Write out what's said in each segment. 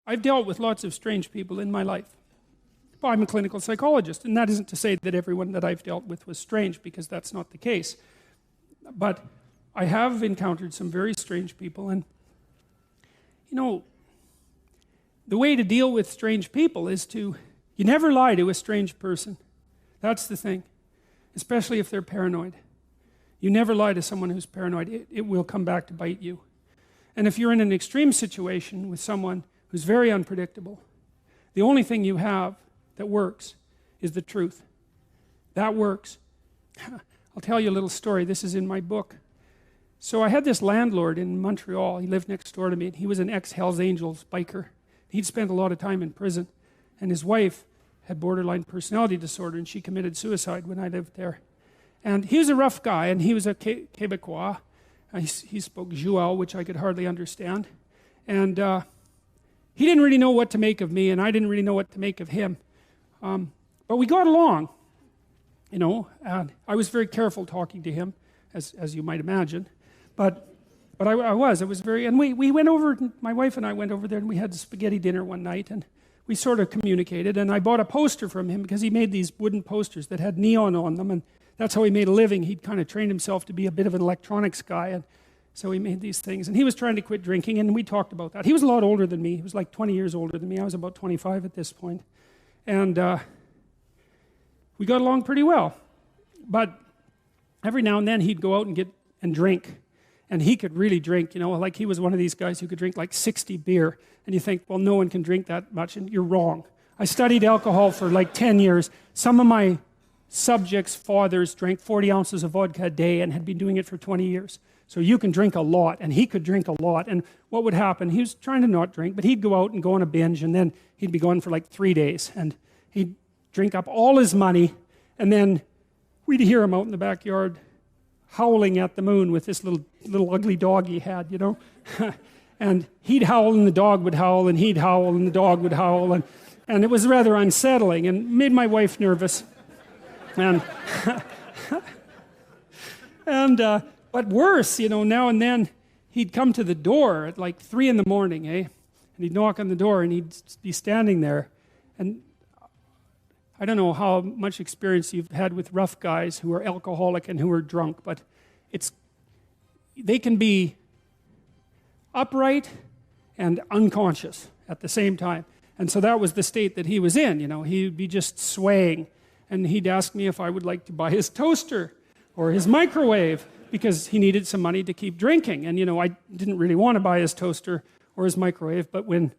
I've dealt with lots of strange people in my life. Well, I'm a clinical psychologist, and that isn't to say that everyone that I've dealt with was strange, because that's not the case. But I have encountered some very strange people, and you know, the way to deal with strange people is you never lie to a strange person. That's the thing, especially if they're paranoid. You never lie to someone who's paranoid. It will come back to bite you. And if you're in an extreme situation with someone who's very unpredictable, the only thing you have that works is the truth. That works. I'll tell you a little story. This is in my book. So I had this landlord in Montreal. He lived next door to me. He was an ex-Hells Angels biker. He'd spent a lot of time in prison. And his wife had borderline personality disorder, and she committed suicide when I lived there. And he was a rough guy, and he was a Quebecois. He spoke Joual, which I could hardly understand. And he didn't really know what to make of me, and I didn't really know what to make of him. But we got along, you know, and I was very careful talking to him, as you might imagine. But I was very, and we went over, my wife and I went over there, and we had spaghetti dinner one night, and we sort of communicated, and I bought a poster from him because he made these wooden posters that had neon on them, and that's how he made a living. He'd kind of trained himself to be a bit of an electronics guy, and so he made these things. And he was trying to quit drinking, and we talked about that. He was a lot older than me. He was like 20 years older than me. I was about 25 at this point. And we got along pretty well. But every now and then he'd go out and drink. And he could really drink, you know, like he was one of these guys who could drink like 60 beer. And you think, well, no one can drink that much, and you're wrong. I studied alcohol for like 10 years. Some of my subjects' fathers drank 40 ounces of vodka a day and had been doing it for 20 years. So you can drink a lot, and he could drink a lot. And what would happen, he was trying to not drink, but he'd go out and go on a binge, and then he'd be gone for like 3 days. And he'd drink up all his money, and then we'd hear him out in the backyard howling at the moon with this little ugly dog he had, you know. And he'd howl, and the dog would howl, and he'd howl, and the dog would howl. And it was rather unsettling and made my wife nervous. And but worse, you know, now and then he'd come to the door at like 3 in the morning, and he'd knock on the door, and he'd be standing there. And I don't know how much experience you've had with rough guys who are alcoholic and who are drunk, but they can be upright and unconscious at the same time. And so that was the state that he was in, you know. He'd be just swaying, and he'd ask me if I would like to buy his toaster or his microwave, because he needed some money to keep drinking. And, you know, I didn't really want to buy his toaster or his microwave, but when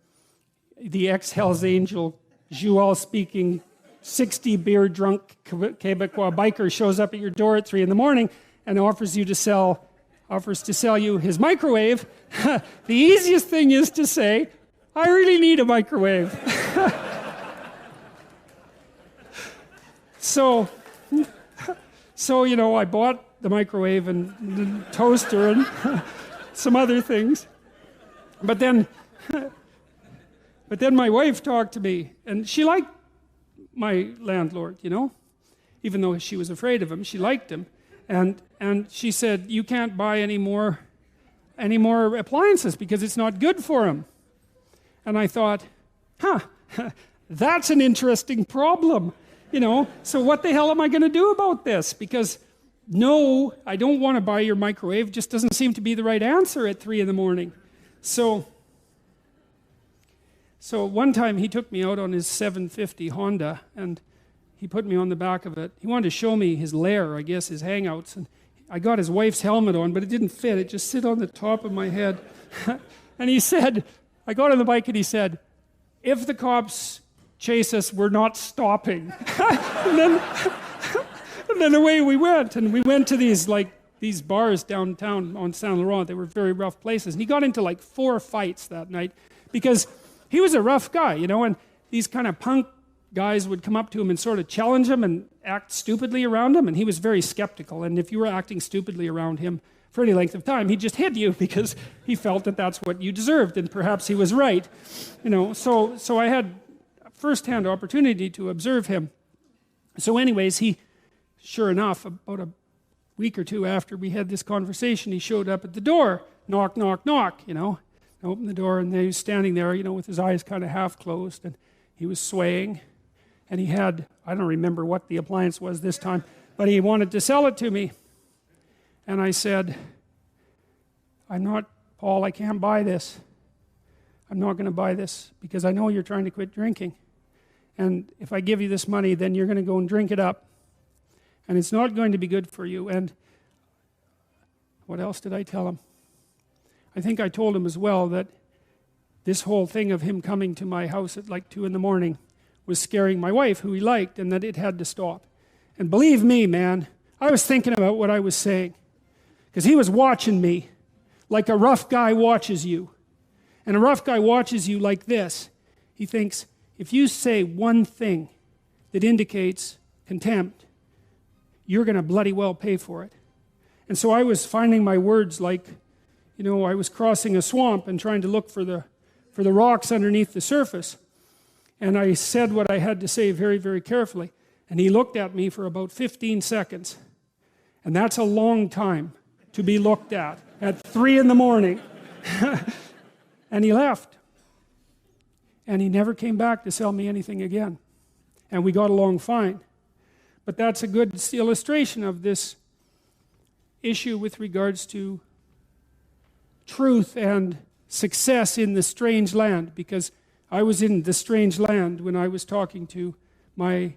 the ex-Hells Angel, Joual-speaking, 60-beer drunk Quebecois biker shows up at your door at 3 in the morning and offers to sell you his microwave, the easiest thing is to say, I really need a microwave. So, you know, I bought the microwave and the toaster and some other things. But then my wife talked to me, and she liked my landlord, you know. Even though she was afraid of him, she liked him. And she said, you can't buy any more appliances because it's not good for him. And I thought, that's an interesting problem, you know. So what the hell am I going to do about this? Because no, I don't want to buy your microwave. Just doesn't seem to be the right answer at 3 in the morning. So one time he took me out on his 750 Honda, and he put me on the back of it. He wanted to show me his lair, I guess, his hangouts. And I got his wife's helmet on, but it didn't fit. It just sit on the top of my head. And he said, I got on the bike, and he said, if the cops chase us, we're not stopping. and then away we went. And we went to these bars downtown on Saint Laurent. They were very rough places. And he got into like 4 fights that night because he was a rough guy, you know, and these kind of punk guys would come up to him and sort of challenge him and act stupidly around him, and he was very skeptical. And if you were acting stupidly around him for any length of time, he'd just hit you because he felt that that's what you deserved, and perhaps he was right, you know. So I had first-hand opportunity to observe him. So anyways, he, sure enough, about a week or 2 after we had this conversation, he showed up at the door, knock, knock, knock, you know. I opened the door, and he was standing there, with his eyes kind of half closed, and he was swaying. And he had, I don't remember what the appliance was this time, but he wanted to sell it to me. And I said, Paul, I can't buy this. I'm not going to buy this because I know you're trying to quit drinking. And if I give you this money, then you're going to go and drink it up. And it's not going to be good for you. And what else did I tell him? I think I told him as well that this whole thing of him coming to my house at like 2 a.m. was scaring my wife, who he liked, and that it had to stop. And believe me, man, I was thinking about what I was saying. Because he was watching me like a rough guy watches you. And a rough guy watches you like this. He thinks, if you say one thing that indicates contempt, you're going to bloody well pay for it. And so I was finding my words like, I was crossing a swamp and trying to look for the rocks underneath the surface. And I said what I had to say very, very carefully. And he looked at me for about 15 seconds. And that's a long time to be looked at 3 a.m. And he left. And he never came back to sell me anything again. And we got along fine. But that's a good illustration of this issue with regards to truth and success in the strange land, because I was in the strange land when I was talking to my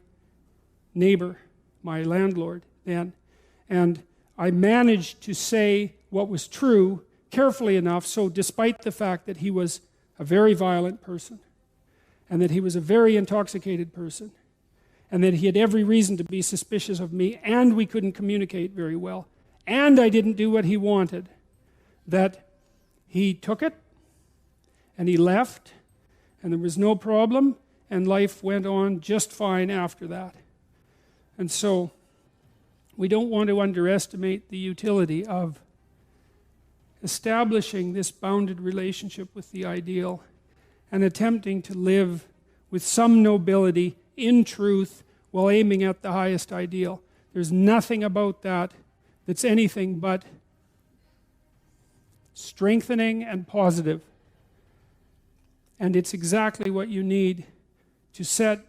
neighbor, my landlord then, and I managed to say what was true carefully enough, so despite the fact that he was a very violent person, and that he was a very intoxicated person, and that he had every reason to be suspicious of me, and we couldn't communicate very well, and I didn't do what he wanted, that he took it, and he left, and there was no problem, and life went on just fine after that. And so, we don't want to underestimate the utility of establishing this bounded relationship with the ideal and attempting to live with some nobility in truth while aiming at the highest ideal. There's nothing about that that's anything but strengthening and positive. And it's exactly what you need to set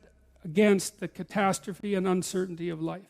against the catastrophe and uncertainty of life.